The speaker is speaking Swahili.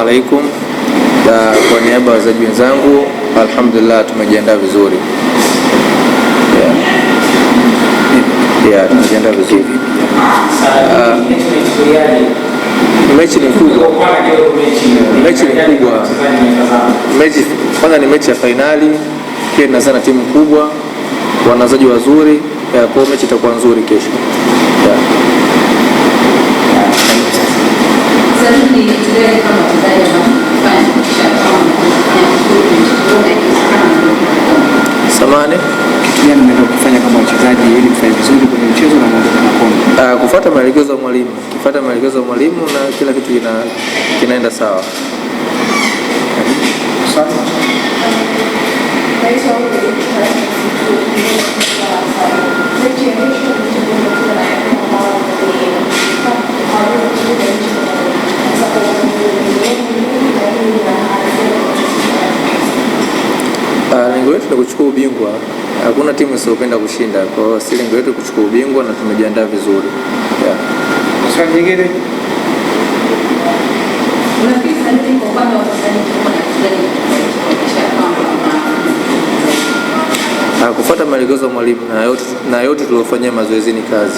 alaikum. Kwa niaba ya wachezaji wenzangu, alhamdulillah tumejiandaa vizuri. Tumejiandaa vizuri. Mechi ni kubwa. Mechi kwanza ni mechi ya finali, pia inazana timu kubwa, wanazaji wazuri, kwa mechi itakuwa nzuri kesho. Samahani, kitu gani mnaenda kufanya kama wachezaji ili kufanya vizuri kwenye mchezo na kuondoka na kombe? Kufuata maelekezo ya mwalimu. Kifuata maelekezo ya mwalimu na kila kitu kinaenda sawa. Lengo letu ni kuchukua ubingwa. Hakuna timu isiyopenda kushinda. Kwa hiyo si lengo letu kuchukua ubingwa na tumejiandaa vizuri. Swali nyingine? Kufuata maelekezo ya mwalimu na yote tuliofanyia mazoezini kazi.